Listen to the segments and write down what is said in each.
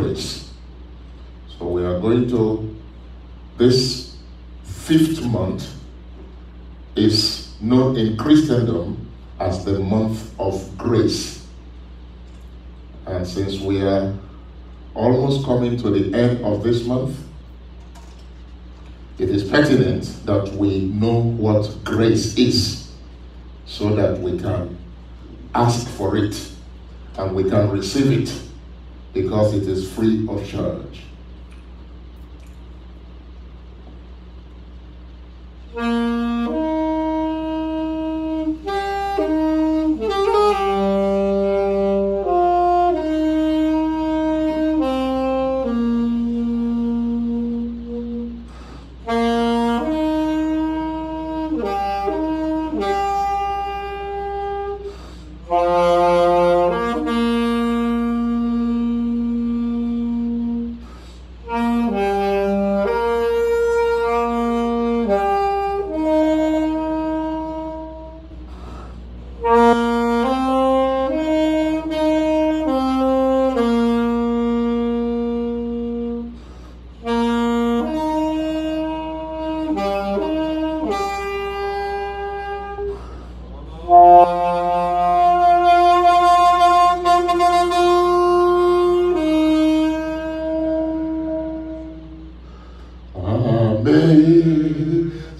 grace. So we are going to, this 5th month is known in Christendom as the month of grace. And since we are almost coming to the end of this month, it is pertinent that we know what grace is so that we can ask for it and we can receive it because it is free of charge.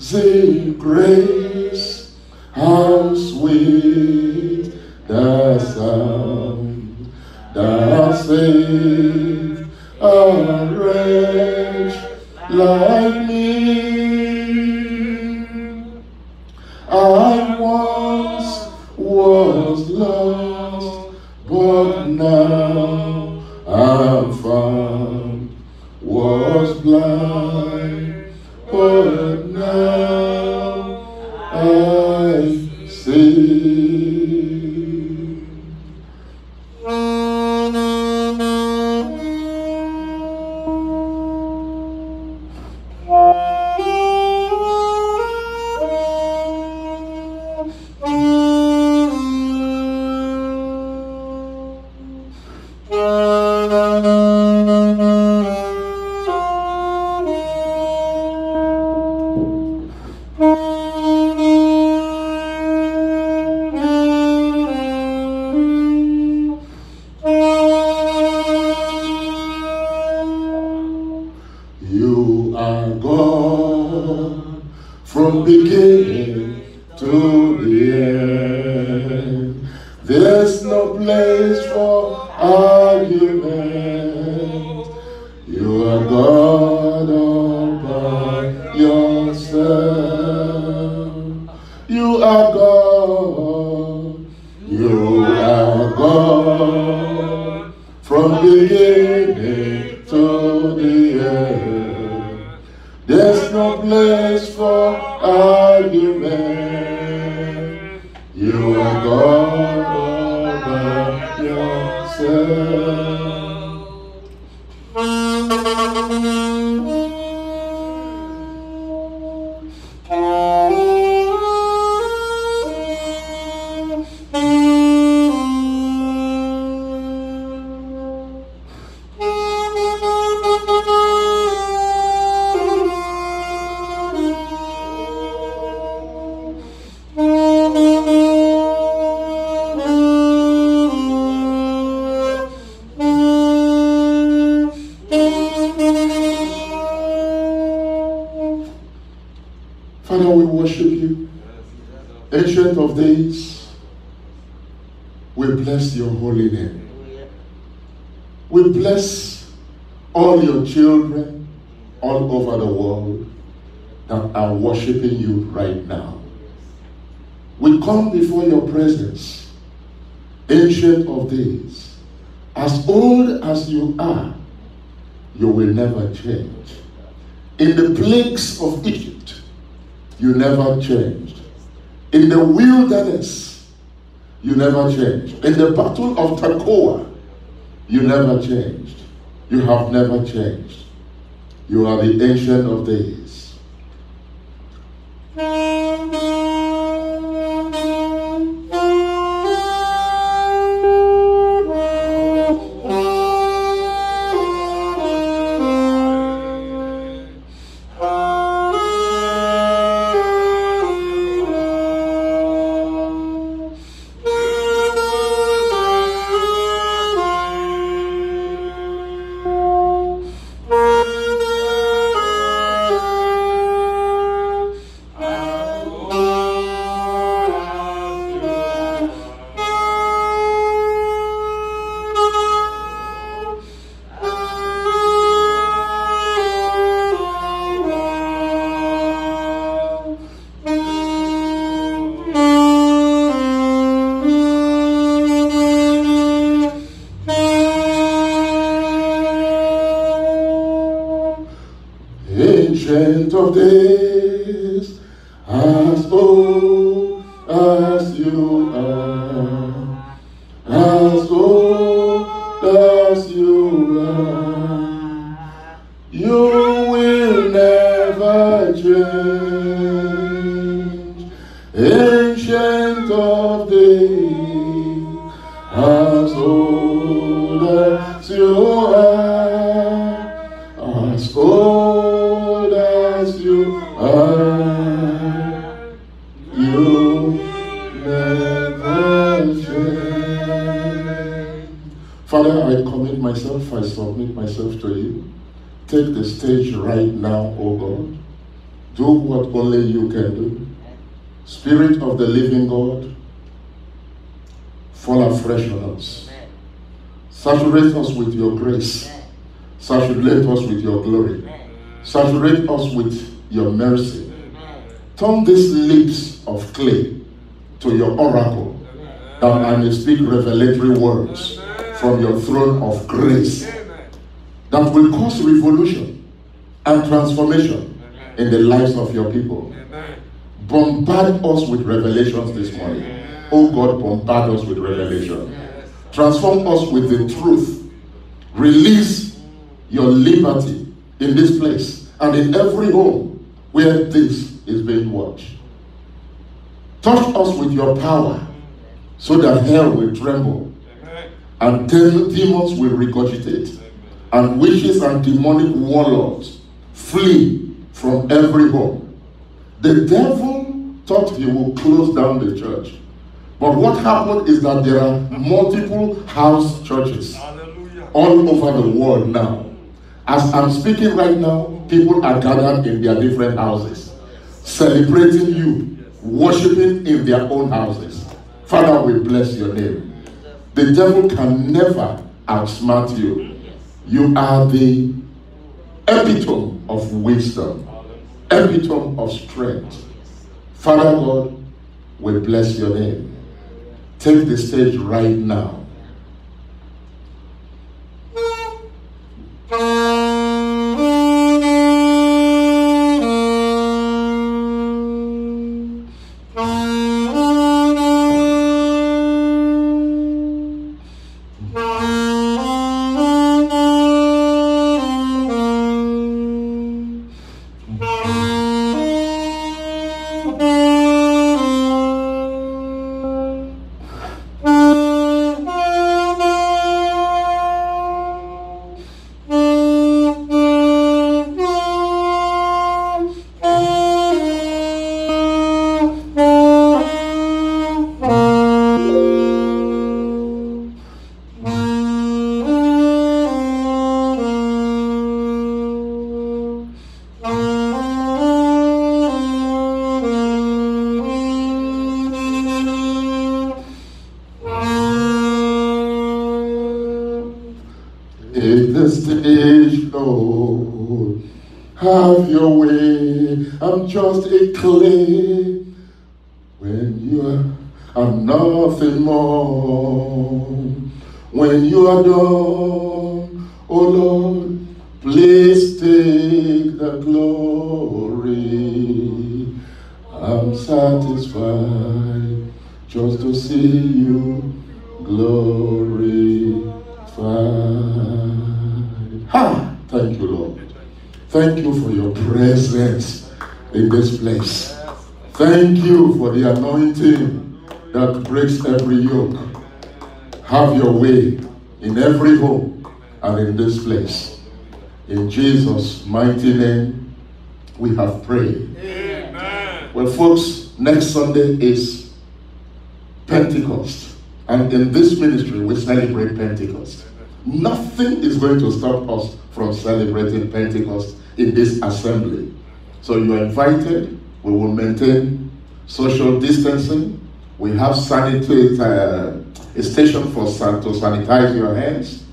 Amazing grace, how sweet the sound that saved a wretch like me. I once was lost, but now I'm found, was blind, but now I see. You are God from beginning to the end. There's no place for argument. You are God all by yourself. You are God. You are God from beginning to the end. There's no place for argument. You are God all by yourself. Father, we worship you. Ancient of days, we bless your holy name. We bless all your children all over the world that are worshiping you right now. We come before your presence, Ancient of days. As old as you are, you will never change. In the plagues of Egypt, you never changed. In the wilderness, you never changed. In the battle of Tekoa, you never changed. You have never changed. You are the Ancient of Days. Ancient of days, as old as you are, as old as you are, you will never change. Ancient of days, as old as you are, as old as you are, you never change. Father, I commit myself, I submit myself to you. Take the stage right now, O God. Do what only you can do. Spirit of the living God, fall afresh on us. Saturate us with your grace. Saturate us with your glory. Saturate us with your mercy. Turn these lips of clay to your oracle, that I may speak revelatory words from your throne of grace that will cause revolution and transformation in the lives of your people. Bombard us with revelations this morning. Oh God, bombard us with revelation. Transform us with the truth. Release your liberty in this place and in every home where this is being watched. Touch us with your power so that hell will tremble and demons will regurgitate and witches and demonic warlords flee from every home. The devil thought he would close down the church. But what happened is that there are multiple house churches all over the world now. As I'm speaking right now, people are gathered in their different houses, celebrating you, worshiping in their own houses. Father, we bless your name. The devil can never outsmart you. You are the epitome of wisdom, epitome of strength. Father God, we bless your name. Take the stage right now. Take the stage, Lord. Have your way. I'm just a clay. When you are nothing more. When you are done, oh Lord, please take the glory. I'm satisfied just to see you glorified. Ha! Thank you, Lord. Thank you for your presence in this place. Thank you for the anointing that breaks every yoke. Have your way in every home and in this place. In Jesus' mighty name, we have prayed. Amen. Well, folks, next Sunday is Pentecost. And in this ministry, we celebrate Pentecost. Nothing is going to stop us from celebrating Pentecost in this assembly. So you are invited. We will maintain social distancing. We have a station to sanitize your hands.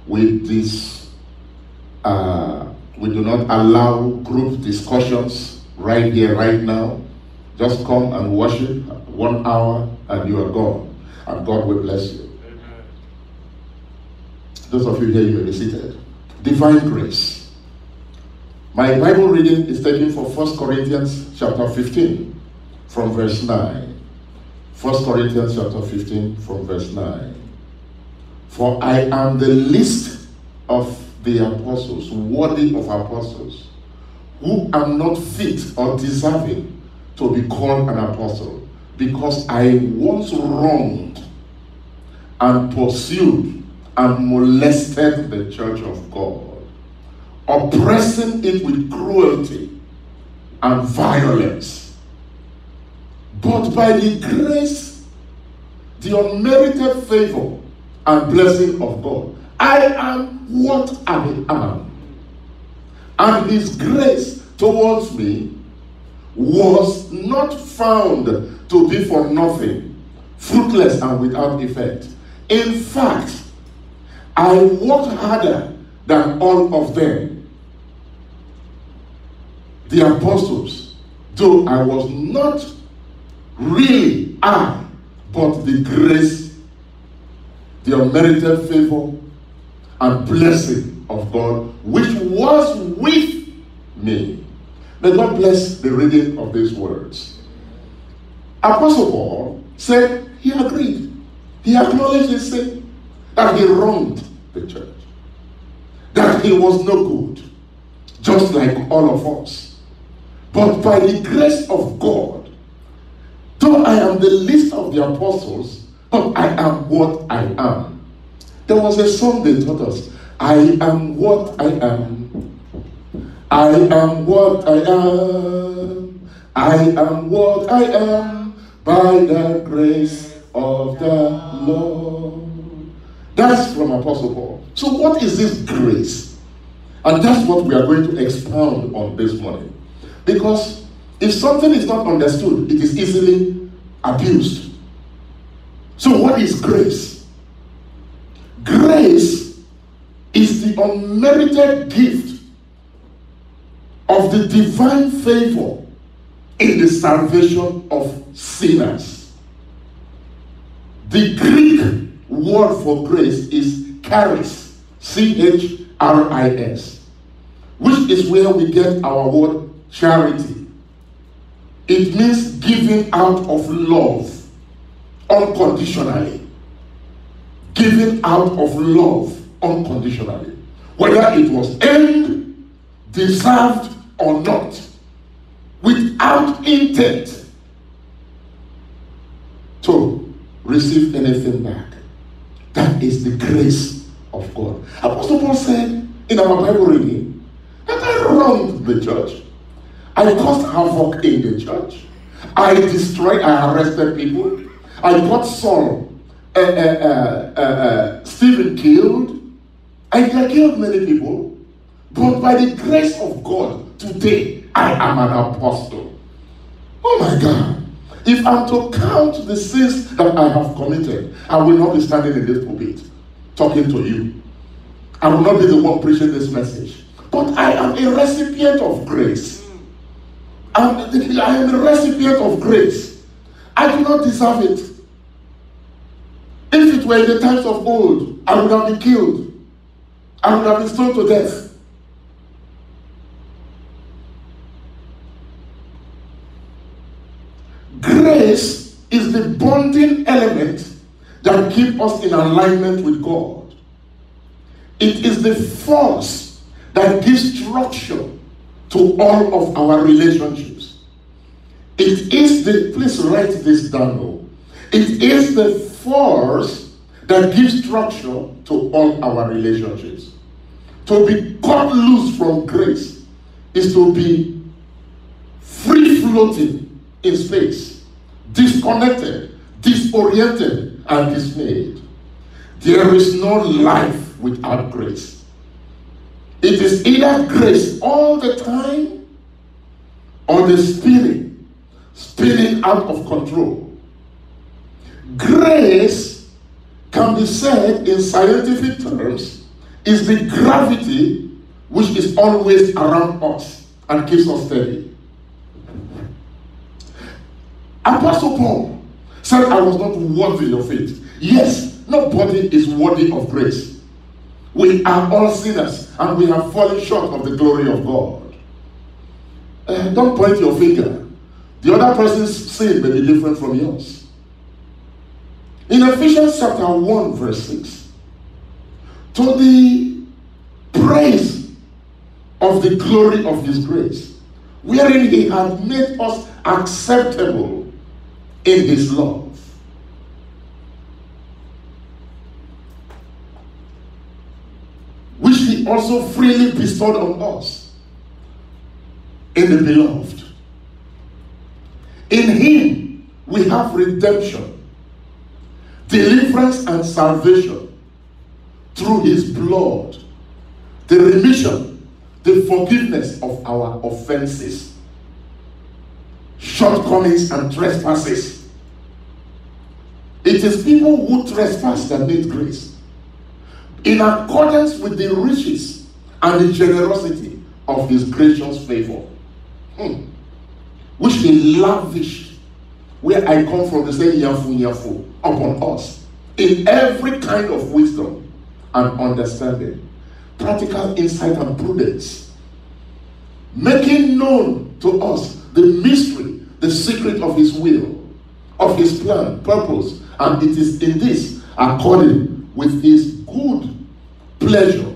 With this, we do not allow group discussions right here, right now. Just come and worship 1 hour and you are gone. And God will bless you. Amen. Those of you here, you are seated. Divine grace. My Bible reading is taken from 1 Corinthians chapter 15 from verse 9. 1 Corinthians chapter 15 from verse 9. For I am the least of the apostles, worthy of apostles, who am not fit or deserving to be called an apostle, because I once wronged and pursued and molested the church of God, oppressing it with cruelty and violence. But by the grace, the unmerited favor and blessing of God, I am what I am. And his grace towards me was not found to be for nothing, fruitless and without effect. In fact, I worked harder than all of them, the apostles, though I was not really I, but the grace, the unmerited favor and blessing of God, which was with me. May God bless the reading of these words. Apostle Paul said he agreed. He acknowledged his sin, that he wronged the church, that he was no good, just like all of us. But by the grace of God, though I am the least of the apostles, but I am what I am. There was a song they taught us. I am what I am. I am what I am. I am what I am by the grace of the Lord. That's from Apostle Paul. So what is this grace? And that's what we are going to expound on this morning. Because if something is not understood, it is easily abused. So what is grace? Grace is the unmerited gift of the divine favor in the salvation of sinners. The Greek word for grace is charis, C-H-R-I-S, which is where we get our word charity. It means giving out of love unconditionally. Giving out of love unconditionally. Whether it was earned, deserved, or not. Without intent to receive anything back. That is the grace of God. Apostle Paul said in our Bible reading that I wronged the church. I caused havoc in the church. I destroyed, I arrested people. I got Saul, Stephen killed. I killed many people. But by the grace of God, today I am an apostle. Oh my God. If I'm to count the sins that I have committed, I will not be standing in this pulpit talking to you. I will not be the one preaching this message. But I am a recipient of grace. I am a recipient of grace. I do not deserve it. If it were in the times of old, I would have been killed. I would have been stoned to death. Grace is the bonding element that keeps us in alignment with God. It is the force that gives structure to all of our relationships. It is the, please write this down. It is the force that gives structure to all our relationships. To be cut loose from grace is to be free floating in space, disconnected, disoriented, and dismayed. There is no life without grace. It is either grace all the time or the spinning out of control. Grace can be said in scientific terms is the gravity which is always around us and keeps us steady. Apostle Paul said, I was not worthy of it. Yes, nobody is worthy of grace. We are all sinners and we have fallen short of the glory of God. Don't point your finger. The other person's sin may be different from yours. In Ephesians chapter 1 verse 6, to the praise of the glory of his grace, wherein he had made us acceptable in his love. Which he also freely bestowed on us in the beloved. In him we have redemption, deliverance and salvation through his blood, the remission, the forgiveness of our offenses, shortcomings and trespasses. It is people who trespass that need grace, in accordance with the riches and the generosity of his gracious favor, which he lavished, where I come from, the saying yafu upon us, in every kind of wisdom and understanding, practical insight and prudence, making known to us the mystery, the secret of his will, of his plan, purpose, and it is in this according with his good pleasure,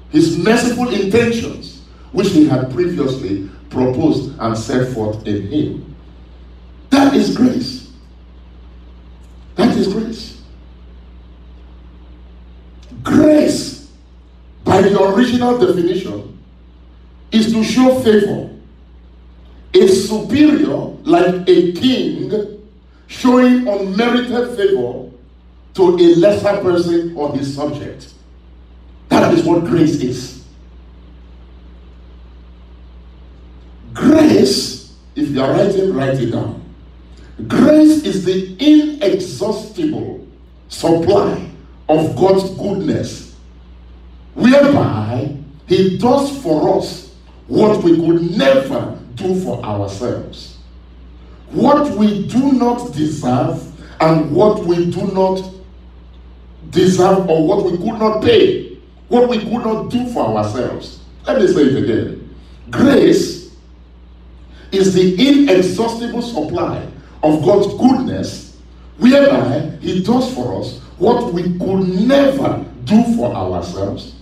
his merciful intentions, which he had previously proposed and set forth in him. That is grace. That is grace. Grace, by the original definition, is to show favor. A superior, like a king, showing unmerited favor to a lesser person or his subject. That is what grace is. Grace, if you are writing, write it down. Grace is the inexhaustible supply of God's goodness, whereby he does for us what we could never do for ourselves. What we do not deserve and what we do not deserve, or what we could not pay, what we could not do for ourselves. Let me say it again. Grace is the inexhaustible supply of God's goodness, whereby he does for us what we could never do for ourselves,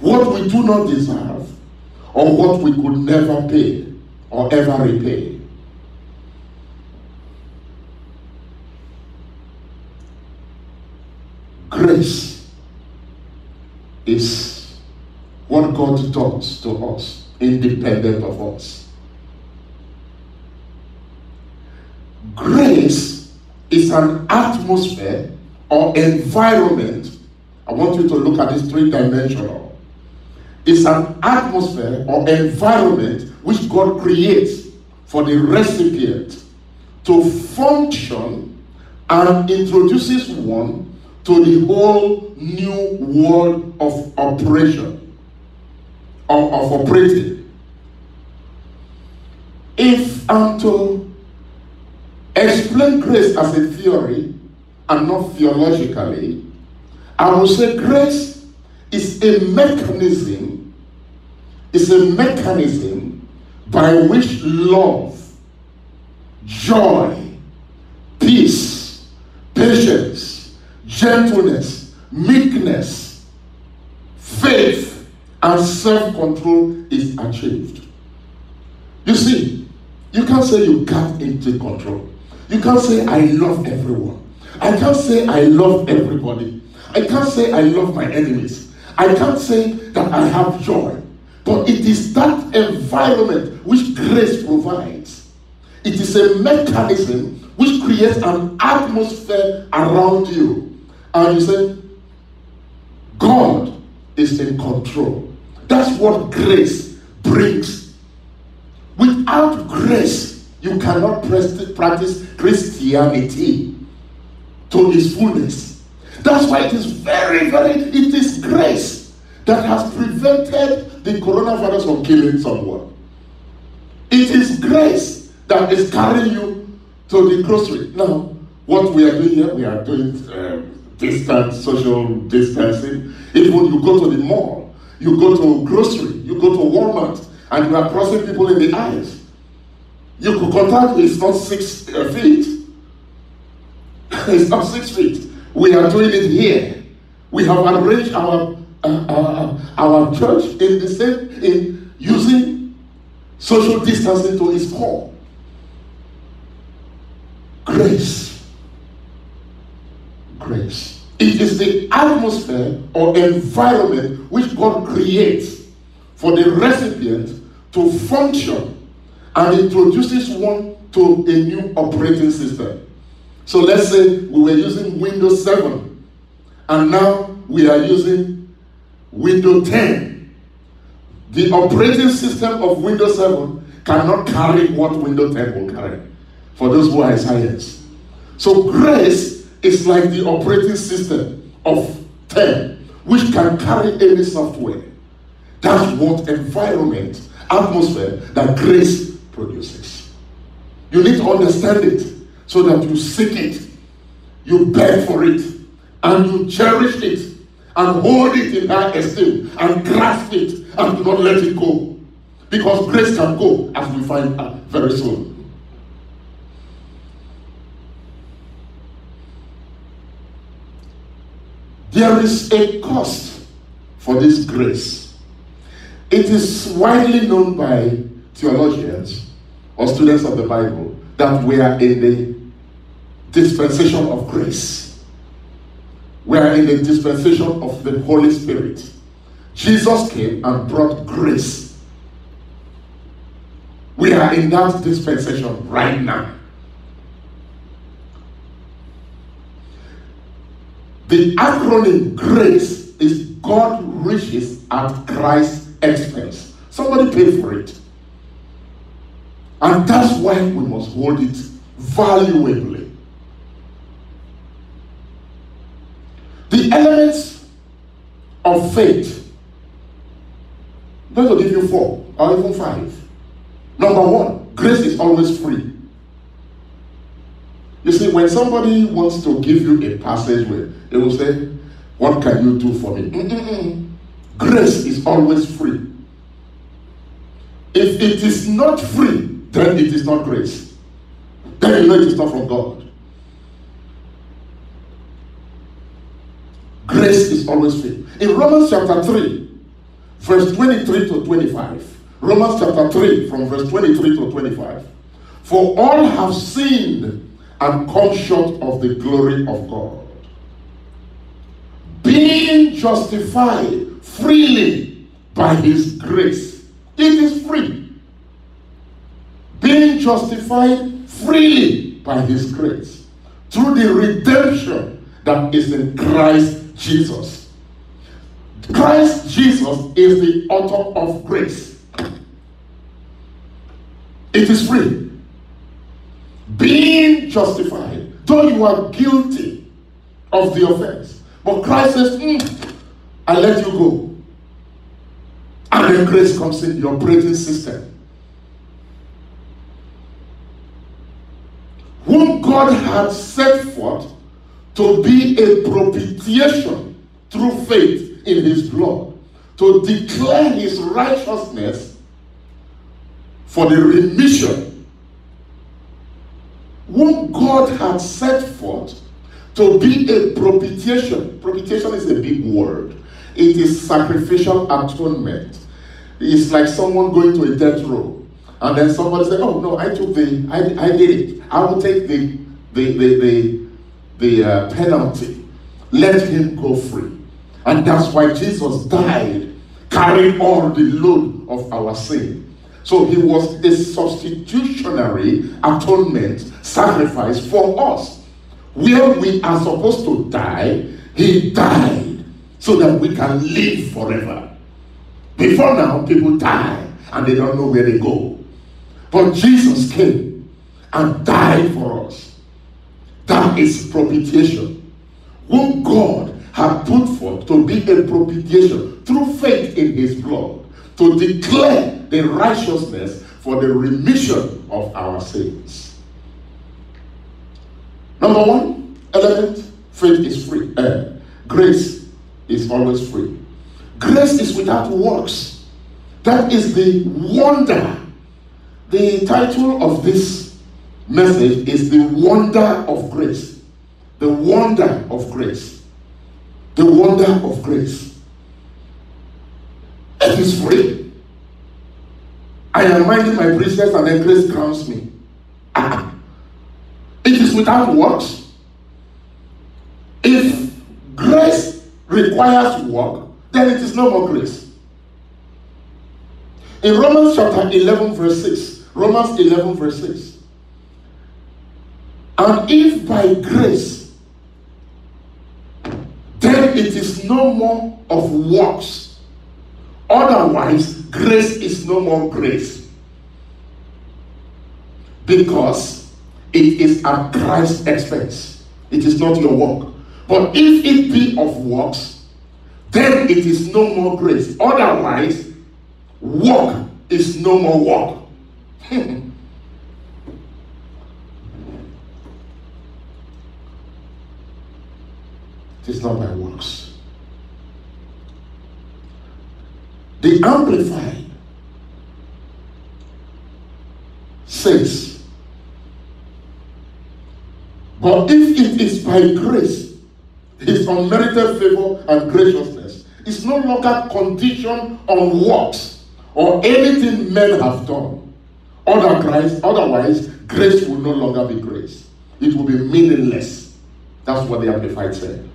what we do not deserve, or what we could never pay or ever repay. Grace is what God does to us, independent of us. Grace is an atmosphere or environment. I want you to look at this three-dimensional. It's an atmosphere or environment which God creates for the recipient to function and introduces one to the whole new world of operation, of operating. If I'm to explain grace as a theory and not theologically, I will say grace is a mechanism, by which love, joy, peace, patience, gentleness, meekness, faith, and self-control is achieved. You see, you can't say you can't take control. You can't say I love everyone. I can't say I love everybody. I can't say I love my enemies. I can't say that I have joy. But it is that environment which grace provides. It is a mechanism which creates an atmosphere around you. And you say, God is in control. That's what grace brings. Without grace, you cannot practice Christianity to its fullness. That's why it is it is grace that has prevented the coronavirus from killing someone. It is grace that is carrying you to the grocery. Now, what we are doing here, we are doing social distancing. Even you go to the mall, you go to grocery, you go to Walmart, and you are crossing people in the eyes. You could contact, it's not 6 feet. It's not 6 feet. We are doing it here. We have arranged our church in the same, in using social distancing to its core. Grace. Grace. It is the atmosphere or environment which God creates for the recipient to function, and introduces one to a new operating system. So let's say we were using Windows 7, and now we are using Windows 10. The operating system of Windows 7 cannot carry what Windows 10 will carry, for those who are in science. So grace is like the operating system of 10, which can carry any software. That's what environment, atmosphere that grace produces. You need to understand it so that you seek it, you beg for it, and you cherish it, and hold it in high esteem, and grasp it, and do not let it go. Because grace can go, as we find out very soon. There is a cost for this grace. It is widely known by theologians or students of the Bible that we are in the dispensation of grace. We are in the dispensation of the Holy Spirit. Jesus came and brought grace. We are in that dispensation right now. The acronym GRACE is God riches at Christ's expense. Somebody paid for it. And that's why we must hold it valuably. The elements of faith, I'm going to give you 4 or even 5. Number 1, grace is always free. You see, when somebody wants to give you a passage where they will say, what can you do for me? Grace is always free. If it is not free, then it is not grace. Then you know it is not from God. Grace is always free. In Romans chapter 3, verse 23 to 25. Romans chapter 3, from verse 23 to 25. For all have sinned and come short of the glory of God, being justified freely by his grace. It is free. Being justified freely by his grace through the redemption that is in Christ Jesus. Christ Jesus is the author of grace. It is free. Being justified, though you are guilty of the offense, but Christ says, I let you go. And then grace comes in the operating system. Whom God had set forth to be a propitiation through faith in his blood, to declare his righteousness for the remission. Whom God had set forth to be a propitiation. Propitiation is a big word. It is sacrificial atonement. It's like someone going to a death row, and then somebody said, "Oh no, I did it. I will take the penalty. Let him go free." And that's why Jesus died, carrying all the load of our sin. So he was a substitutionary atonement sacrifice for us. Where we are supposed to die, he died so that we can live forever. Before now, people die and they don't know where they go. But Jesus came and died for us. That is propitiation. Whom God had put forth to be a propitiation through faith in his blood, to declare the righteousness for the remission of our sins. Number 1 element, faith is free. Grace is always free. Grace is without works. That is the wonder. The title of this message is The Wonder of Grace. The wonder of grace. The wonder of grace. It is free. I am minding my business and then grace crowns me. It is without works. If grace requires work, then it is no more grace. In Romans chapter 11 verse 6, Romans 11 verse 6, and if by grace, then it is no more of works. Otherwise, grace is no more grace. Because it is at Christ's expense. It is not your work. But if it be of works, then it is no more grace. Otherwise, work is no more work. It is not by works. The Amplified says, but if it is by grace, his unmerited favor and graciousness is no longer conditioned on works or anything men have done. Otherwise, grace will no longer be grace. It will be meaningless. That's what the Amplified said.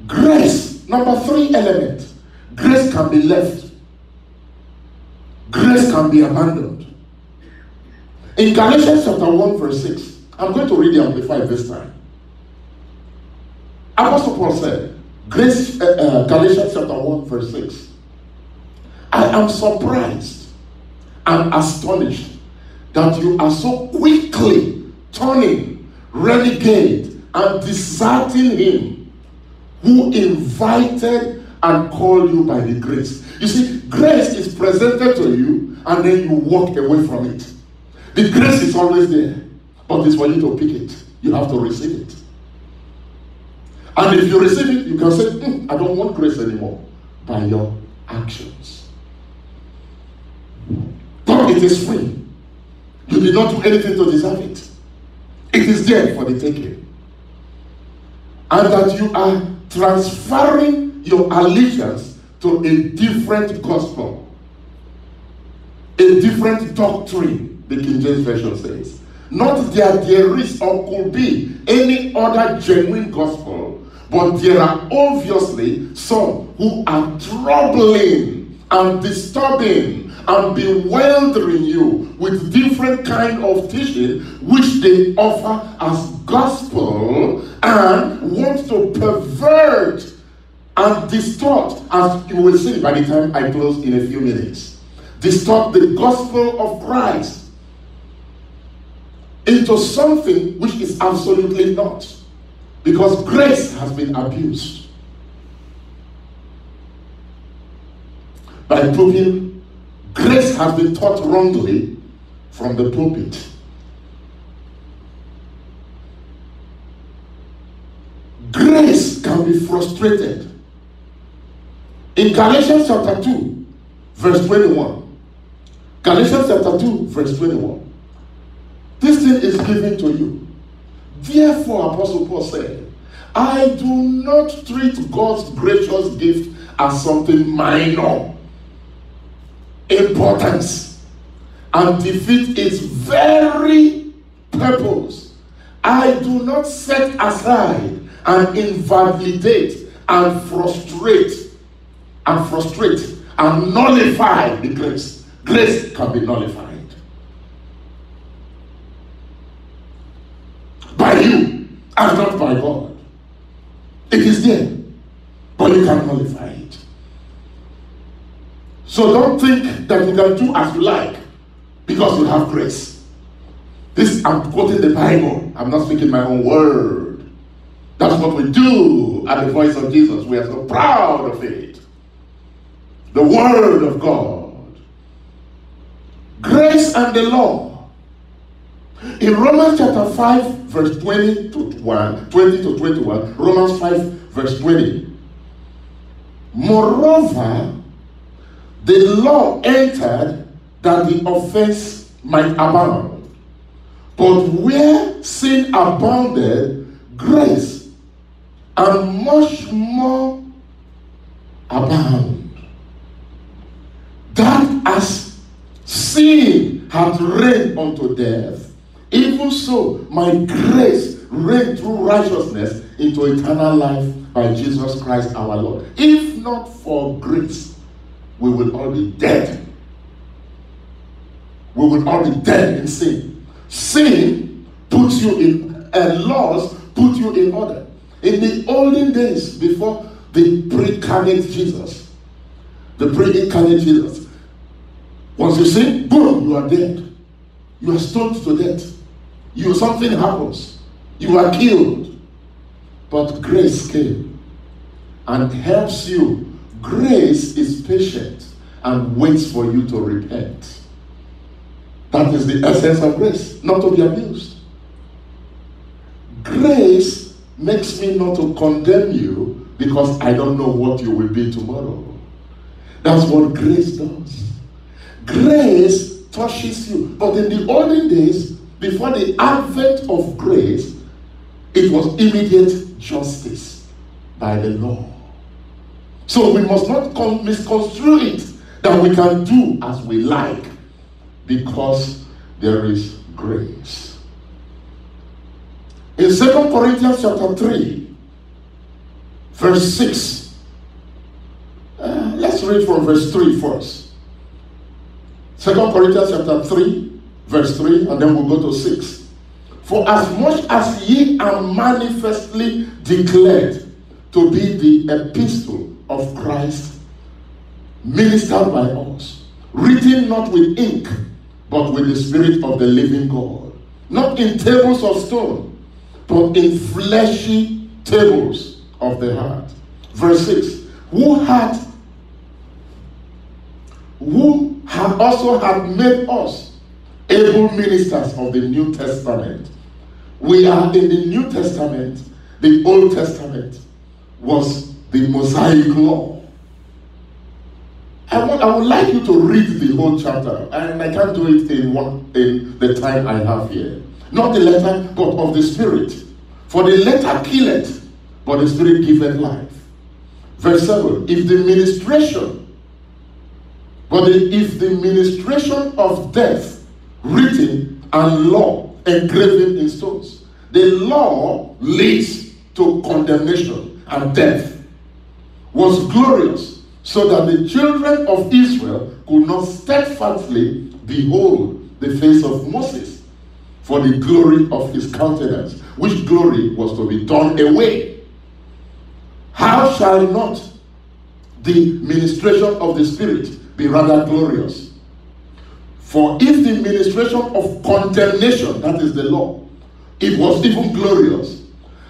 Grace, number 3 element. Grace can be left. Grace can be abandoned. In Galatians chapter 1 verse 6, I'm going to read the Amplified this time. Apostle Paul said, Galatians chapter 1 verse 6, I am surprised and astonished that you are so quickly turning, renegade, and deserting him who invited and called you by the grace. You see, grace is presented to you and then you walk away from it. The grace is always there, but it's for you to pick it. You have to receive it. And if you receive it, you can say, I don't want grace anymore, by your actions. But it is free. You did not do anything to deserve it. It is there for the taking. And that you are transferring your allegiance to a different gospel, a different doctrine, the King James Version says. Not that there is or could be any other genuine gospel, but there are obviously some who are troubling and disturbing and bewildering you with different kind of teaching which they offer as gospel and want to pervert and distort, as you will see by the time I close in a few minutes, distort the gospel of Christ into something which is absolutely not, because grace has been abused by proving grace has been taught wrongly from the pulpit. Grace can be frustrated. In Galatians chapter 2, verse 21. Galatians chapter 2, verse 21. This thing is given to you. Therefore, Apostle Paul said, I do not treat God's gracious gift as something minor importance and defeat its very purpose. I do not set aside and invalidate and frustrate and nullify the grace. Grace can be nullified by you and not by God. It is there, but you can nullify it. So don't think that you can do as you like because you have grace. This, I'm quoting the Bible. I'm not speaking my own word. That's what we do at the Voice of Jesus. We are so proud of it. The Word of God. Grace and the law. In Romans chapter 5, verse 20 to 21, Romans 5, verse 20, Moreover, the law entered that the offense might abound. But where sin abounded, grace and much more abound. That as sin hath reigned unto death, even so my grace reigned through righteousness into eternal life by Jesus Christ our Lord. If not for grace, we will all be dead. We will all be dead in sin. Sin puts you in, and laws put you in order. In the olden days, before the pre-incarnate Jesus, once you sin, boom, you are dead. You are stoned to death. Something happens. You are killed. But grace came and helps you. Grace is patient and waits for you to repent. That is the essence of grace, not to be abused. Grace makes me not to condemn you because I don't know what you will be tomorrow. That's what grace does. Grace touches you. But in the olden days, before the advent of grace, it was immediate justice by the law. So we must not misconstrue it that we can do as we like because there is grace. In 2 Corinthians chapter 3, verse 6, let's read from verse 3 first. 2 Corinthians chapter 3, verse 3, and then we'll go to 6. For as much as ye are manifestly declared to be the epistle of Christ, ministered by us, written not with ink, but with the Spirit of the living God, not in tables of stone, but in fleshy tables of the heart. Verse 6, who also had made us able ministers of the New Testament. We are in the New Testament. The Old Testament was the Mosaic law. I would like you to read the whole chapter, and I can't do it in the time I have here. Not the letter, but of the Spirit. For the letter killeth, but the Spirit giveth life. Verse 7, if the ministration of death written and law engraven in stones, the law leads to condemnation and death, was glorious, so that the children of Israel could not steadfastly behold the face of Moses for the glory of his countenance, which glory was to be done away. How shall not the ministration of the Spirit be rather glorious? For if the ministration of condemnation, that is the law, it was even glorious,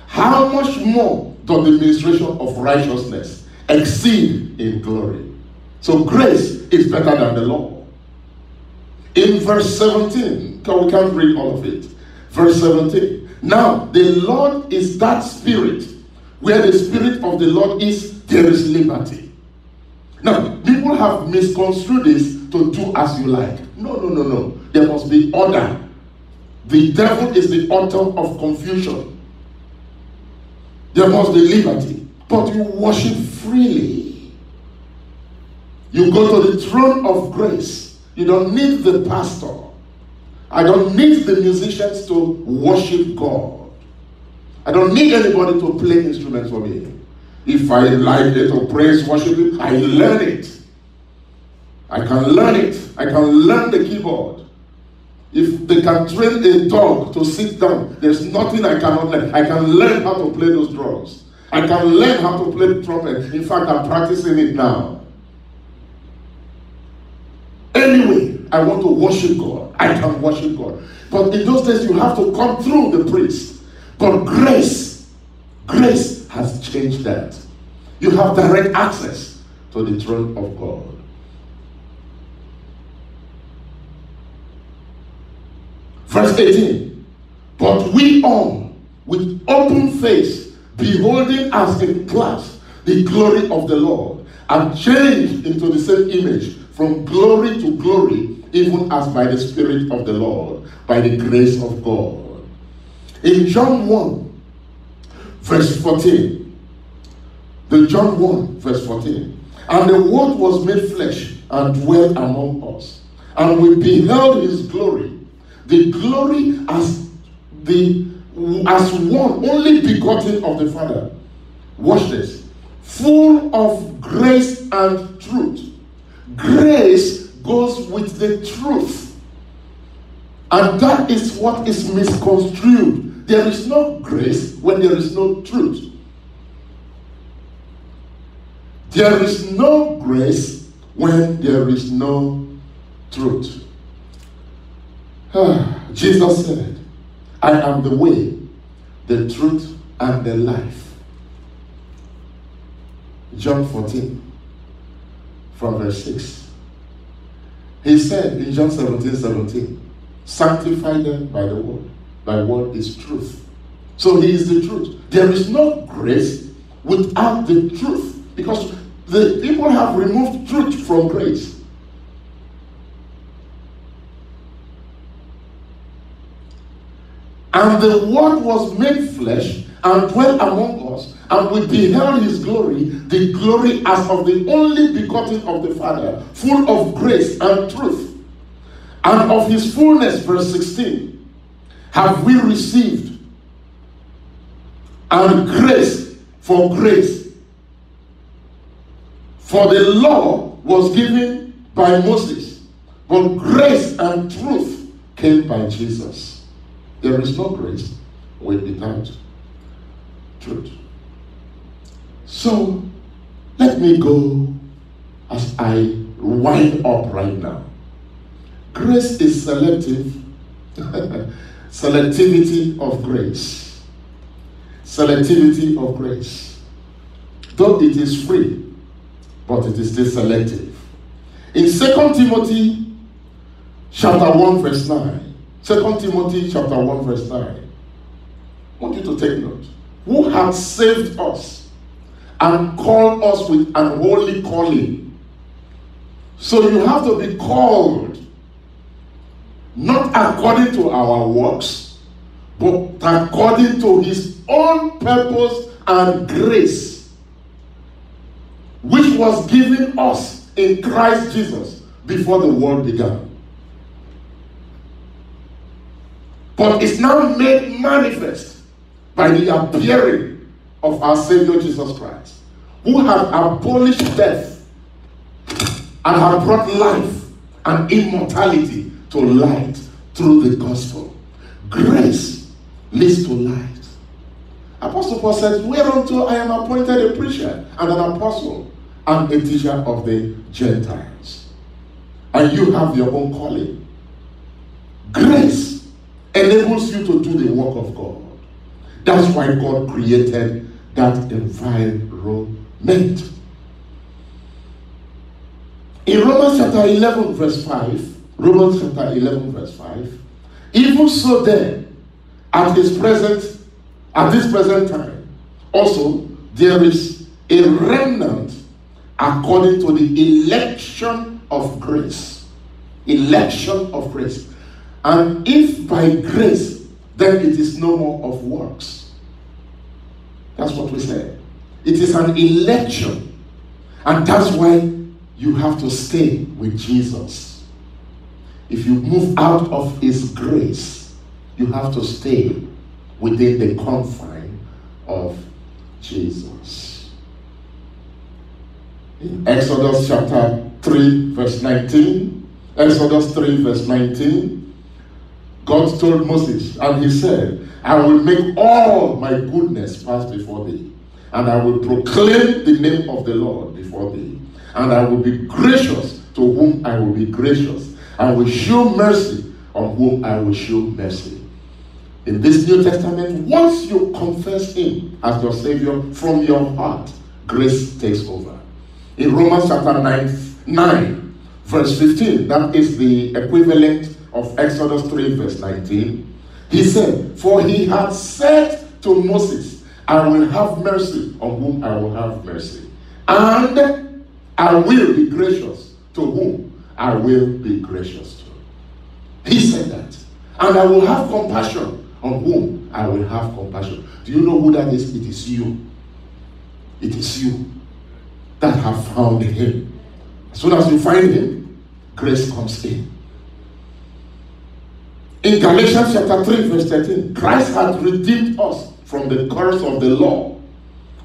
how much more does the ministration of righteousness exceed in glory? So grace is better than the law. In verse 17, we can't read all of it. Verse 17. Now, the Lord is that Spirit. Where the Spirit of the Lord is, there is liberty. Now, people have misconstrued this to do as you like. No. There must be order. The devil is the author of confusion. There must be liberty. But you worship freely. You go to the throne of grace. You don't need the pastor. I don't need the musicians to worship God. I don't need anybody to play instruments for me. If I like it to praise, worship it, I learn it. I can learn it. I can learn the keyboard. If they can train a dog to sit down, there's nothing I cannot learn. I can learn how to play those drums. I can learn how to play the trumpet. In fact, I'm practicing it now. Anyway, I want to worship God. I can worship God. But in those days, you have to come through the priest. But grace has changed that. You have direct access to the throne of God. Verse 18. But we all, with open face, beholding as in glass the glory of the Lord, are changed into the same image from glory to glory, even as by the Spirit of the Lord, by the grace of God. In John 1, verse 14, John 1, verse 14, and the Word was made flesh and dwelt among us, and we beheld his glory, the glory as one only begotten of the Father. Watch this. Full of grace and truth. Grace goes with the truth. And that is what is misconstrued. There is no grace when there is no truth. There is no grace when there is no truth. Jesus said, I am the way, the truth, and the life. John 14, from verse 6. He said in John 17, sanctify them by the word. Thy word is truth. So he is the truth. There is no grace without the truth, because the people have removed truth from grace. And the Word was made flesh and dwelt among us, and we beheld his glory, the glory as of the only begotten of the Father, full of grace and truth. And of his fullness, verse 16, have we received, and grace for grace. For the law was given by Moses, but grace and truth came by Jesus. There is no grace without truth. So, let me go as I wind up right now. Grace is selective. Selectivity of grace. Selectivity of grace. Though it is free, but it is still selective. In 2 Timothy chapter 1 verse 9, 2 Timothy chapter 1 verse 9, I want you to take note. Who hath saved us and called us with an holy calling. So you have to be called not according to our works, but according to his own purpose and grace, which was given us in Christ Jesus before the world began. But it's now made manifest by the appearing of our Savior Jesus Christ, who has abolished death and has brought life and immortality to light through the gospel. Grace leads to light. Apostle Paul says, whereunto I am appointed a preacher and an apostle and a teacher of the Gentiles. And you have your own calling. Grace enables you to do the work of God. That's why God created that environment. In Romans chapter 11 verse 5, Romans chapter 11 verse 5, even so then, at this present time, also there is a remnant according to the election of grace. Election of grace. And if by grace, then it is no more of works. That's what we said. It is an election. And that's why you have to stay with Jesus. If you move out of his grace, you have to stay within the confine of Jesus. In Exodus chapter 3 verse 19, Exodus 3 verse 19, God told Moses, and he said, I will make all my goodness pass before thee, and I will proclaim the name of the Lord before thee, and I will be gracious to whom I will be gracious, and will show mercy on whom I will show mercy. In this New Testament, once you confess him as your Savior from your heart, grace takes over. In Romans chapter 9 verse 15, that is the equivalent of Exodus 3 verse 19, he said, for he had said to Moses, I will have mercy on whom I will have mercy, and I will be gracious to whom I will be gracious to. He said that. And I will have compassion on whom I will have compassion. Do you know who that is? It is you. It is you that have found him. As soon as you find him, grace comes in. In Galatians chapter 3 verse 13, Christ had redeemed us from the curse of the law,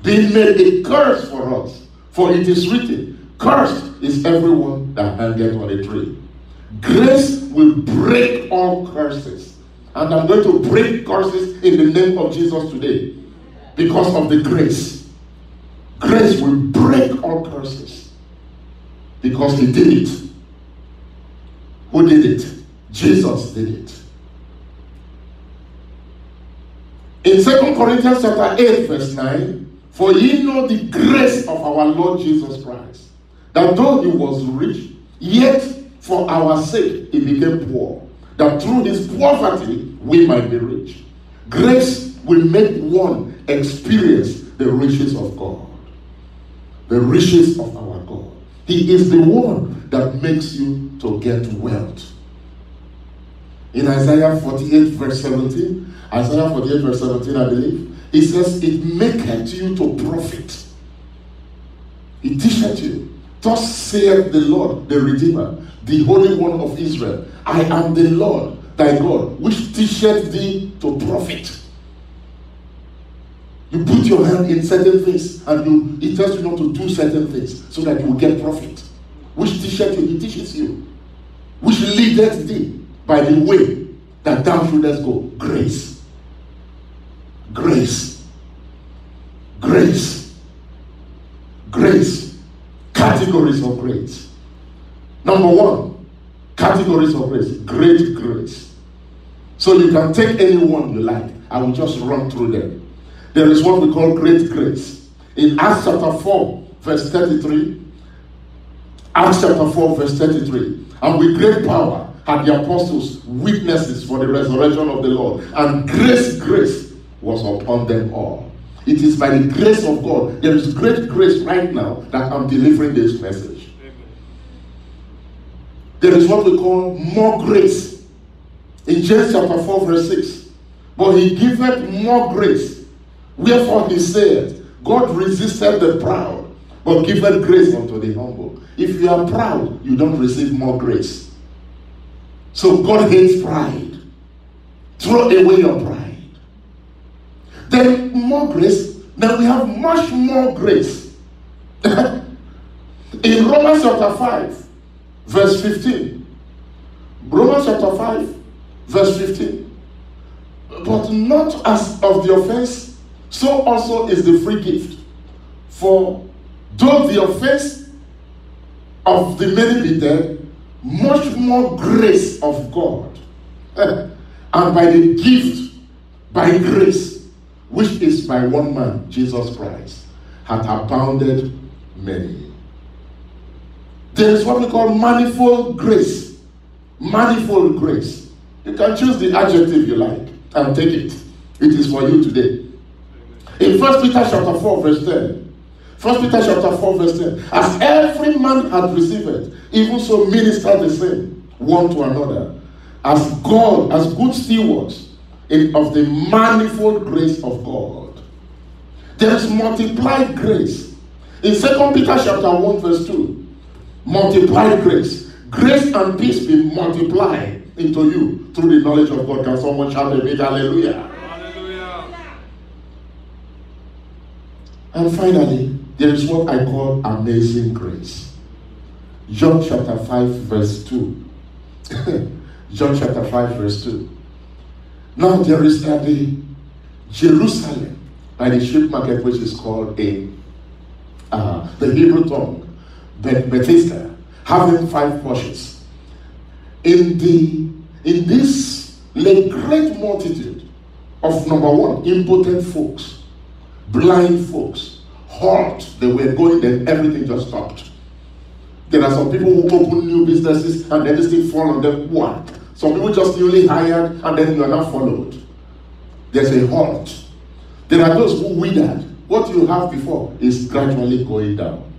being made a curse for us. For it is written, cursed is everyone that hangeth on a tree. Grace will break all curses. And I'm going to break curses in the name of Jesus today. Because of the grace. Grace will break all curses. Because he did it. Who did it? Jesus did it. In 2 Corinthians chapter 8 verse 9, for ye know the grace of our Lord Jesus Christ, that though he was rich, yet for our sake he became poor, that through his poverty we might be rich. Grace will make one experience the riches of God. The riches of our God. He is the one that makes you to get wealth. In Isaiah 48 verse 17, Isaiah 48 verse 17, I believe, he says, it maketh you to profit. It teacheth you. Thus saith the Lord, the Redeemer, the Holy One of Israel. I am the Lord, thy God, which teacheth thee to profit. You put your hand in certain things, and it tells you not to do certain things, so that you will get profit. Which teacheth you, he teaches you. Which leadeth thee by the way that thou shouldest go. Grace. Grace. Grace. Grace. Categories of grace. Number one, categories of grace. Great grace. So you can take any one you like. I will just run through them. There is what we call great grace. In Acts chapter 4, verse 33. Acts chapter 4, verse 33. And with great power had the apostles witnesses for the resurrection of the Lord. And grace was upon them all. It is by the grace of God. There is great grace right now that I'm delivering this message. Amen. There is what we call more grace. In James chapter 4 verse 6. But he giveth more grace. Wherefore he said, God resisted the proud, but giveth grace unto the humble. If you are proud, you don't receive more grace. So God hates pride. Throw away your pride. Then more grace. Now we have much more grace. In Romans chapter 5, verse 15. Romans chapter 5, verse 15. But not as of the offense, so also is the free gift. For though the offense of the many be dead, much more grace of God, and by the gift, by grace, which is by one man, Jesus Christ, hath abounded many. There is what we call manifold grace. Manifold grace. You can choose the adjective you like and take it. It is for you today. In 1 Peter chapter 4 verse 10. 1 Peter chapter 4 verse 10. As every man hath received it, even so minister the same one to another, as God, as good stewards of the manifold grace of God. There is multiplied grace. In 2 Peter chapter 1 verse 2, multiplied grace. Grace and peace be multiplied into you through the knowledge of God. Can someone shout a big hallelujah? And finally, there is what I call amazing grace. John chapter 5 verse 2. John chapter 5 verse 2. Now there is at the Jerusalem, by the sheep market, which is called the Hebrew tongue, Bethesda, having 5 portions. In this lay great multitude of, number one, impotent folks, blind folks, halt. They were going, then everything just stopped. There are some people who open new businesses and then this thing fall on them. What? Some people just newly hired and then you are not followed. There's a halt. There are those who withered. What you have before is gradually going down.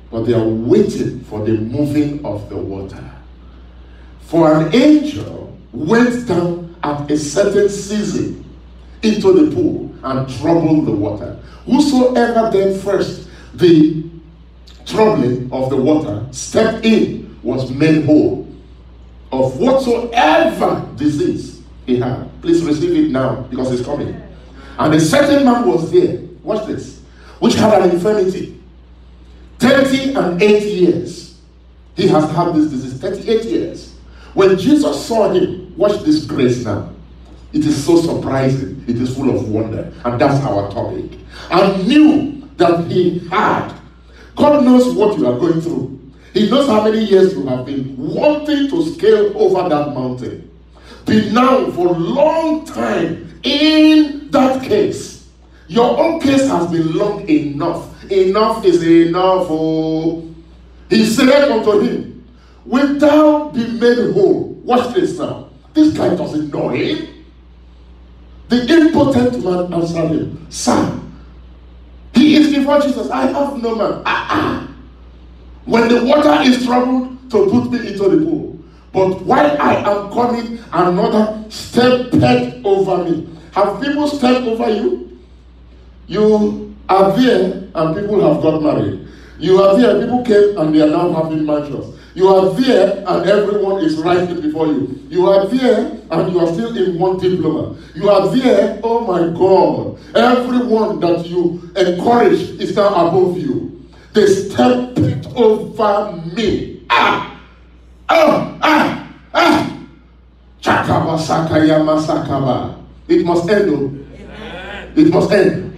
but they are waiting for the moving of the water. For an angel went down at a certain season into the pool and troubled the water. Whosoever then first the troubling of the water stepped in was made whole of whatsoever disease he had. Please receive it now, because it's coming. And a certain man was there, watch this, which had an infirmity 38 years. He has had this disease 38 years. When Jesus saw him, watch this grace now. It is so surprising. It is full of wonder. And that's our topic. And knew that he had. God knows what you are going through. He knows how many years you have been wanting to scale over that mountain. Been now for a long time in that case. Your own case has been long enough. Enough is enough. Oh. He said unto him, wilt thou be made whole? Watch this now. This guy doesn't know him. The impotent man answered him, Sir, he is before Jesus. I have no man. When the water is troubled, to put me into the pool. But while I am coming, another stepped over me. Have people stepped over you? You are there and people have got married. You are there, people came and they are now having mansions. You are there and everyone is rising before you. You are there and you are still in one diploma. You are there, oh my God. Everyone that you encourage is now above you. They stepped over me. Chakaba sakayama sakaba. It must end. Amen. It must end.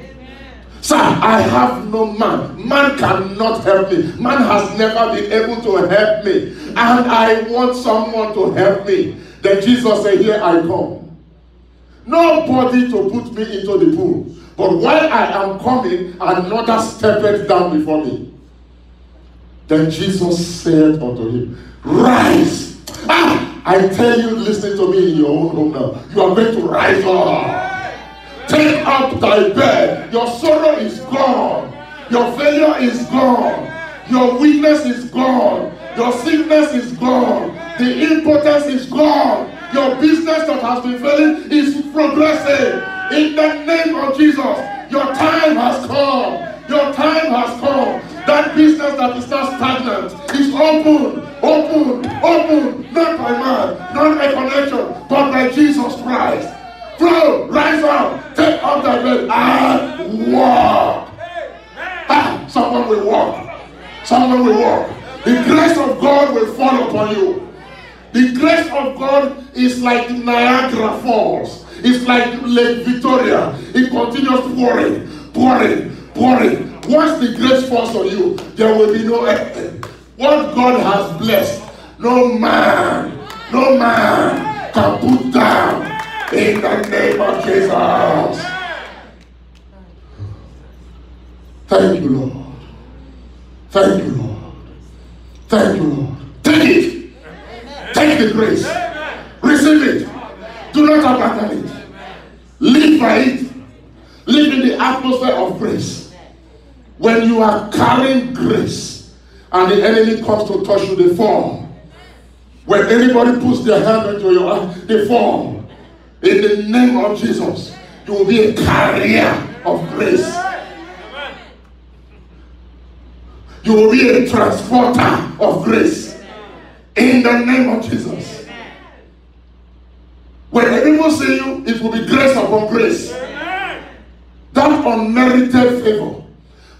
Sir, I have no man. Man cannot help me. Man has never been able to help me. And I want someone to help me. Then Jesus said, here I come. Nobody to put me into the pool. But while I am coming, another stepped down before me. Then Jesus said unto him, rise. I tell you, listen to me in your own home now. You are going to rise up. Take up thy bed. Your sorrow is gone. Your failure is gone. Your weakness is gone. Your sickness is gone. The impotence is gone. Your business that has been failing is progressing. In the name of Jesus, your time has come. Your time has come. That business that is not stagnant is open, open, open. Not by man, not by connection, but by Jesus Christ. Flow, rise up, take up thy bed and walk. Someone will walk. Someone will walk. The grace of God will fall upon you. The grace of God is like Niagara Falls. It's like Lake Victoria. It continues pouring, pouring, pouring. Once the grace falls on you, there will be no end. What God has blessed, no man can put down. In the name of Jesus. Thank you, Lord. Thank you, Lord. Thank you, Lord. Take it. Take the grace. Receive it. Do not abandon it. Live by it. Live in the atmosphere of grace. When you are carrying grace and the enemy comes to touch you, they fall. When anybody puts their hand into your hand, they fall. In the name of Jesus, you will be a carrier of grace. You will be a transporter of grace. In the name of Jesus. When people see you, it will be grace upon grace. That unmerited favor.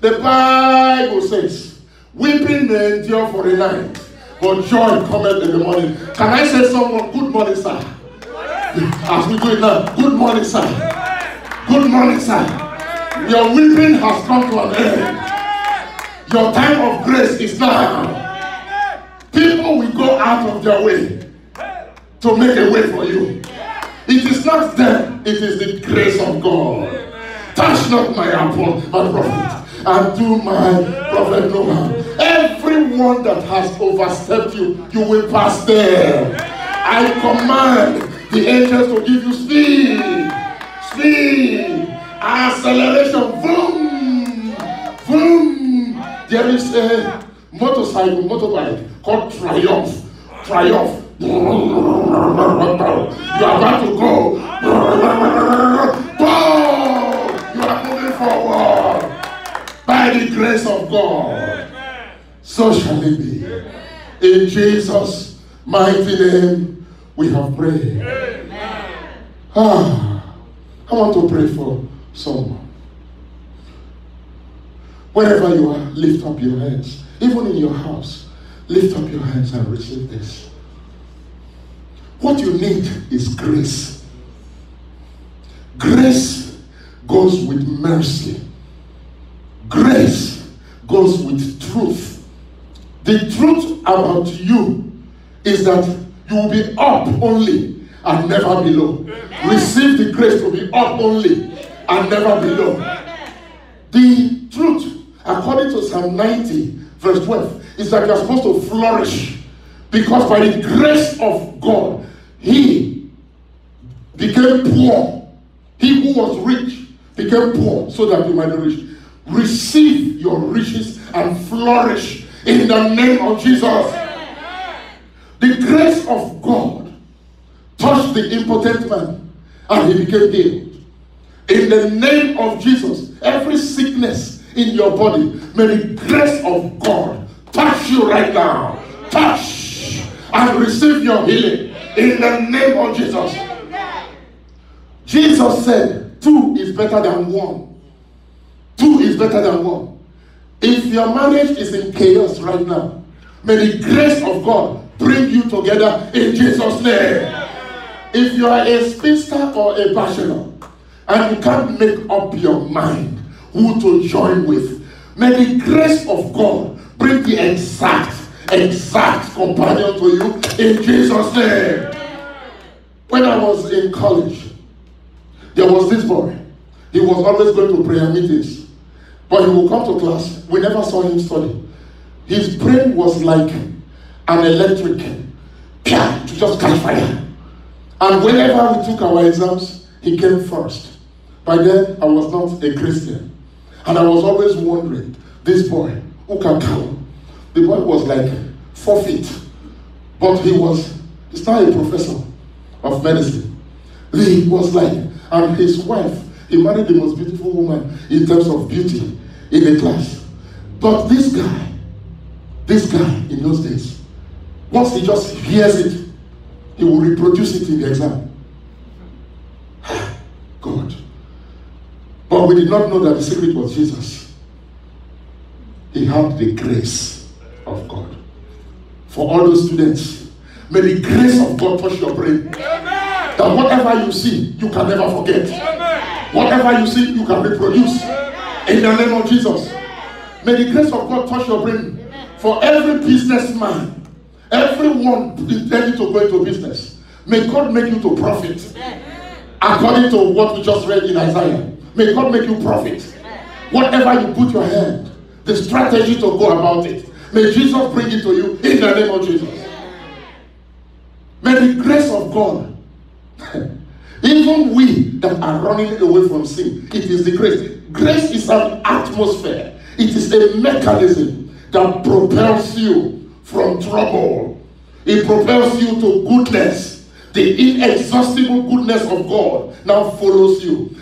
The Bible says, weeping may endure for a night, but joy cometh in the morning. Can I say someone, good morning, sir? As we do it now, good morning, sir. Good morning, sir. Your weeping has come to an end. Your time of grace is now. People will go out of their way to make a way for you. It is not them, it is the grace of God. Touch not my prophet, and do my prophet no harm. Everyone that has overstepped you, you will pass there. I command the angels to give you speed, speed, acceleration, boom, boom. There is a motorcycle, motorbike called Triumph. Triumph. You are about to go. You are moving forward by the grace of God. So shall it be. In Jesus' mighty name, we have prayed. I want to pray for someone. Wherever you are, lift up your hands. Even in your house, lift up your hands and receive this. What you need is grace. Grace goes with mercy. Grace goes with truth. The truth about you is that you will be up only and never below. Receive the grace to be up only and never below. The truth, according to Psalm 90, verse 12, is that you are supposed to flourish. Because by the grace of God, he became poor. He who was rich became poor so that you might be rich. Receive your riches and flourish in the name of Jesus. The grace of God touched the impotent man and he became healed. In the name of Jesus, every sickness in your body, may the grace of God touch you right now. Touch and receive your healing in the name of Jesus. Jesus said, 2 is better than 1. 2 is better than 1. If your marriage is in chaos right now, may the grace of God bring you together in Jesus' name. If you are a spinster or a bachelor and you can't make up your mind who to join with, may the grace of God bring the exact companion to you in Jesus' name. When I was in college, there was this boy. He was always going to prayer meetings, but he would come to class. We never saw him study. His brain was like an electric to just catch fire. And whenever we took our exams, he came first. By then, I was not a Christian. And I was always wondering, this boy, who can come? The boy was like 4 feet. But he's now a professor of medicine. He was like, and his wife, he married the most beautiful woman in terms of beauty in the class. But this guy in those days, once he just hears it, he will reproduce it in the exam. God. But we did not know that the secret was Jesus. He had the grace of God. For all those students, may the grace of God touch your brain. Amen. That whatever you see, you can never forget. Amen. Whatever you see, you can reproduce. Amen. In the name of Jesus. May the grace of God touch your brain. Amen. For every businessman, everyone intending to go into business, may God make you to profit. Amen. According to what we just read in Isaiah. May God make you profit. Amen. Whatever you put your hand, the strategy to go about it, may Jesus bring it to you in the name of Jesus. May the grace of God, even we that are running away from sin, it is the grace. Grace is an atmosphere. It is a mechanism that propels you from trouble. It propels you to goodness. The inexhaustible goodness of God now follows you.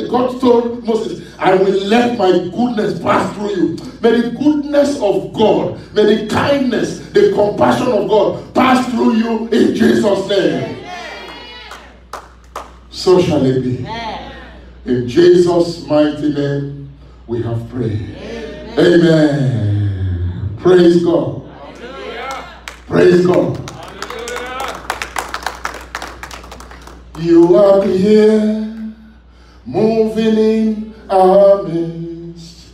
God told Moses, I will let my goodness pass through you. May the goodness of God, may the kindness, the compassion of God pass through you in Jesus' name. So shall it be. In Jesus' mighty name, we have prayed. Amen. Praise God. Praise God. You are here, moving in our midst.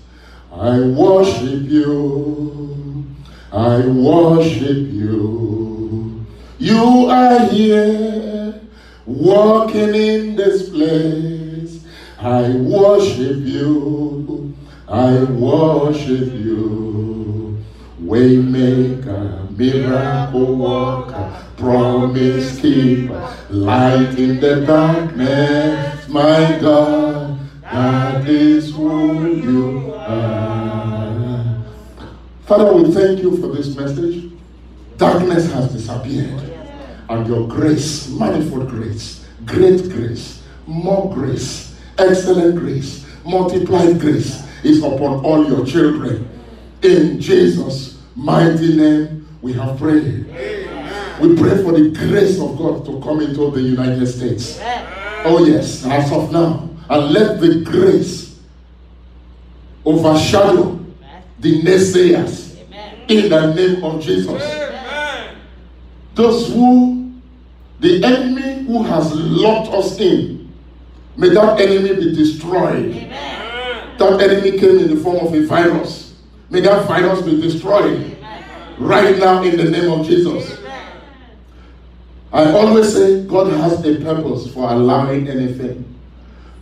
I worship you. I worship you. You are here, walking in this place. I worship you. I worship you. Waymaker, miracle worker, promise keeper, light in the darkness, my God, that is who you are. Father, we thank you for this message. Darkness has disappeared. And your grace, manifold grace, great grace, more grace, excellent grace, multiplied grace is upon all your children. In Jesus' mighty name, we have prayed. We pray for the grace of God to come into the United States. Oh yes, as of now. And let the grace overshadow the naysayers in the name of Jesus. Those who, the enemy who has locked us in, may that enemy be destroyed. That enemy came in the form of a virus. May that virus be destroyed right now in the name of Jesus. I always say God has a purpose for allowing anything.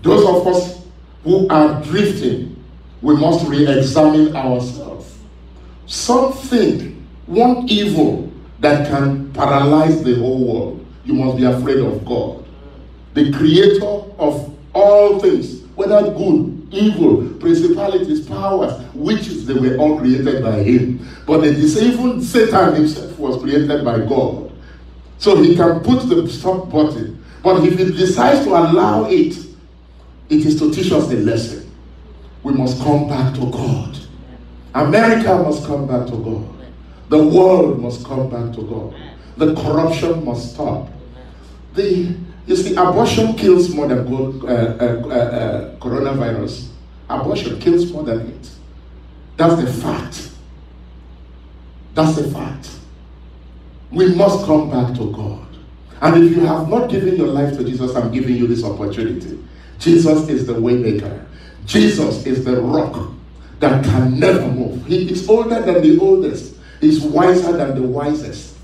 Those of us who are drifting, we must re-examine ourselves. Something, one evil that can paralyze the whole world. You must be afraid of God, the creator of all things, whether good, evil, principalities, powers, witches, they were all created by him. But even Satan himself was created by God. So he can put the stop button. But if he decides to allow it, it is to teach us a lesson. We must come back to God. America must come back to God. The world must come back to God. The corruption must stop. You see, abortion kills more than coronavirus. Abortion kills more than it. That's the fact. That's the fact. We must come back to God. And if you have not given your life to Jesus, I'm giving you this opportunity. Jesus is the way maker. Jesus is the rock that can never move. He is older than the oldest. He's wiser than the wisest.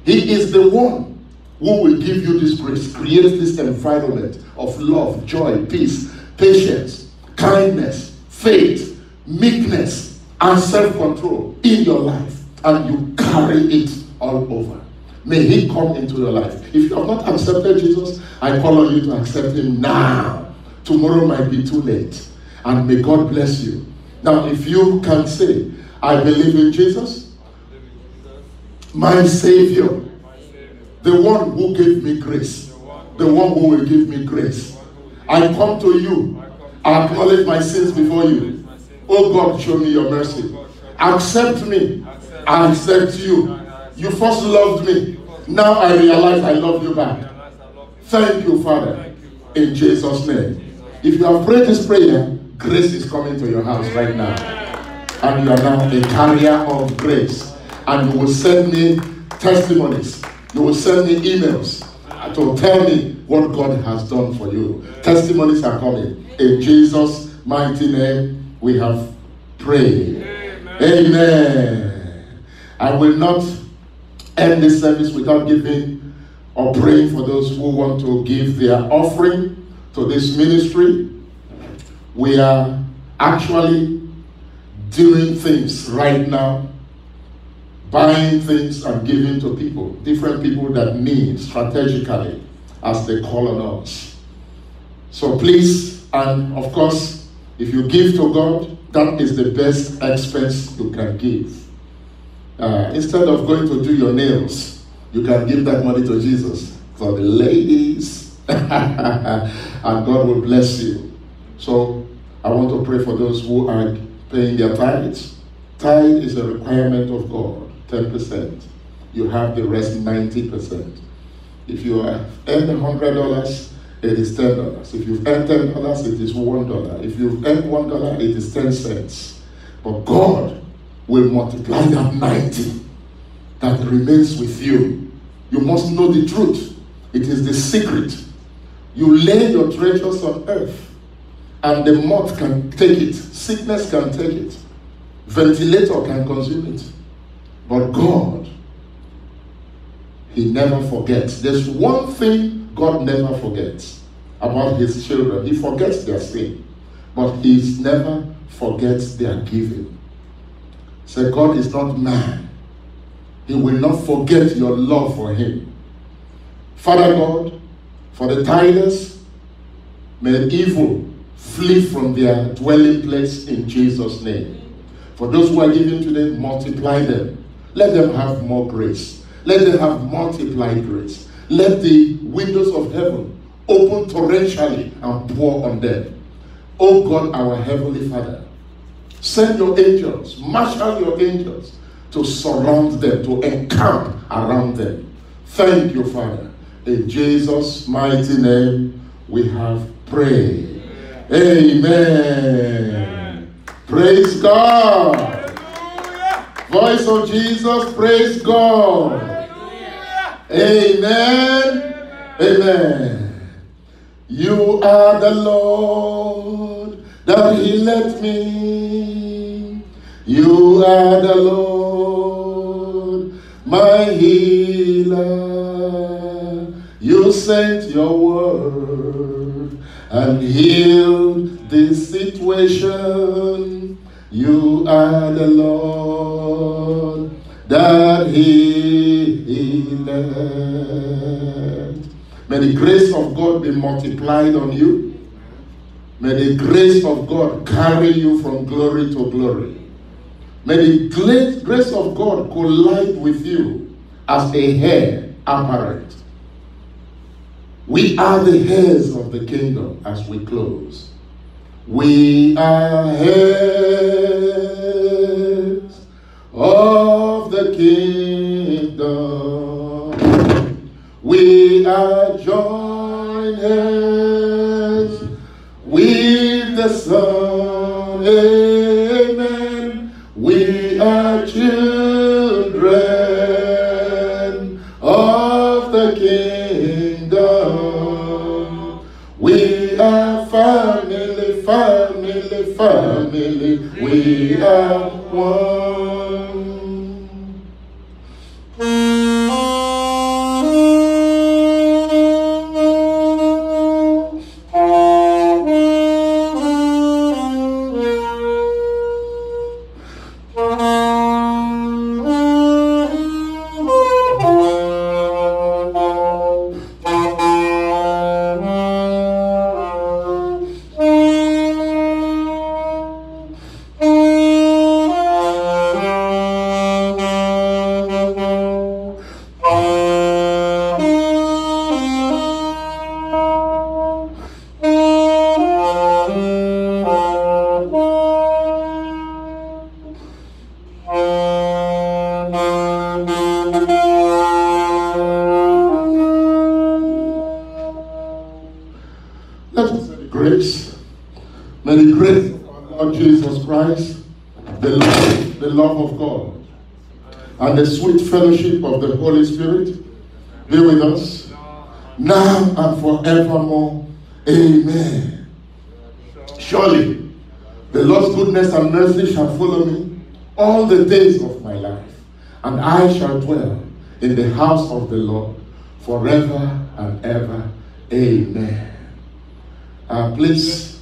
He is the one who will give you this grace, create this environment of love, joy, peace, patience, kindness, faith, meekness, and self-control in your life. And you carry it all over. May he come into your life. If you have not accepted Jesus, I call on you to accept him now. Tomorrow might be too late. And may God bless you. Now, if you can say, I believe in Jesus, my Savior, the one who gave me grace, the one who will give me grace. I come to you. I acknowledge my sins before you. Oh God, show me your mercy. Accept me. I accept you. You first loved me. Now I realize I love you back. Thank you, Father, in Jesus' name. If you have prayed this prayer, grace is coming to your house right now. And you are now a carrier of grace. And you will send me testimonies. You will send me emails to tell me what God has done for you. Testimonies are coming. In Jesus' mighty name, we have prayed. Amen. I will not end this service without giving or praying for those who want to give their offering to this ministry. We are actually doing things right now, buying things and giving to people, different people that need strategically as they call on us. So please, and of course, if you give to God, that is the best expense you can give. Instead of going to do your nails, you can give that money to Jesus for the ladies, and God will bless you. So I want to pray for those who are paying their tithes. Tithe is a requirement of God, 10%. You have the rest, 90%. If you earn $100, it is $10. If you've earned $10, it is $1. If you've earned $1, it is 10 cents. But God will multiply that 90 that remains with you. You must know the truth. It is the secret. You lay your treasures on earth, and the moth can take it. Sickness can take it. Ventilator can consume it. But God, he never forgets. There's one thing God never forgets about his children. He forgets their sin, but he never forgets their giving. So God is not man. He will not forget your love for him. Father God, for the tithers, may evil flee from their dwelling place in Jesus' name. For those who are giving today, multiply them. Let them have more grace. Let them have multiplied grace. Let the windows of heaven open torrentially and pour on them. Oh God, our Heavenly Father, send your angels, marshal your angels to surround them, to encamp around them. Thank you, Father. In Jesus' mighty name, we have prayed. Amen. Praise God. Hallelujah. Voice of Jesus, praise God. Amen. Amen. You are the Lord that healeth me. You are the Lord, my healer. You sent your word and healed this situation. You are the Lord that healeth. May the grace of God be multiplied on you. May the grace of God carry you from glory to glory. May the grace of God collide with you as a heir apparent. We are the heirs of the kingdom as we close. We are heirs of the kingdom. We are joint heirs with the Son. Amen. We are children of the kingdom. We are family, family, family. We are one. May the grace of our Lord Jesus Christ, the love of God, and the sweet fellowship of the Holy Spirit be with us now and forevermore. Amen. Surely, the Lord's goodness and mercy shall follow me all the days of my life, and I shall dwell in the house of the Lord forever and ever. Amen. Please,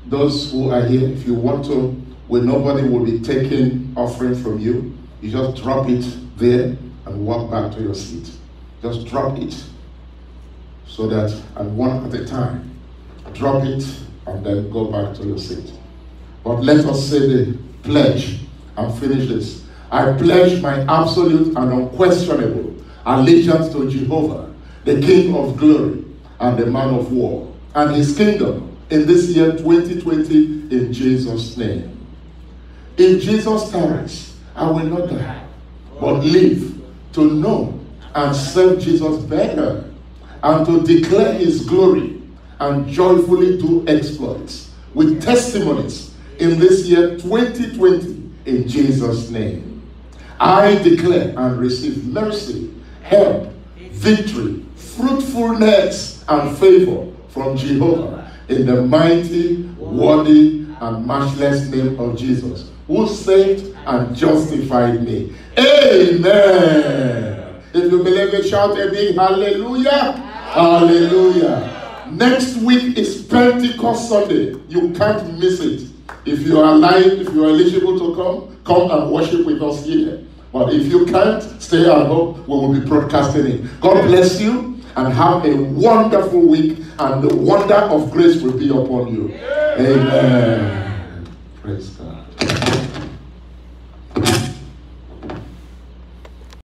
those who are here, if you want to, where nobody will be taking offering from you, you just drop it there and walk back to your seat. Just drop it so that, and one at a time, drop it and then go back to your seat. But let us say the pledge and finish this. I pledge my absolute and unquestionable allegiance to Jehovah, the King of glory and the man of war, and his kingdom in this year 2020, in Jesus' name. If Jesus tarries, I will not die, but live to know and serve Jesus better, and to declare his glory and joyfully do exploits with testimonies in this year 2020, in Jesus' name. I declare and receive mercy, help, victory, fruitfulness, and favor from Jehovah, in the mighty, worthy, and matchless name of Jesus, who saved and justified me. Amen. If you believe it, shout a big hallelujah. Hallelujah. Next week is Pentecost Sunday. You can't miss it. If you are alive, if you are eligible to come and worship with us here. But if you can't, stay at home. We will be broadcasting it. God bless you. And have a wonderful week, and the wonder of grace will be upon you. Amen. Praise God.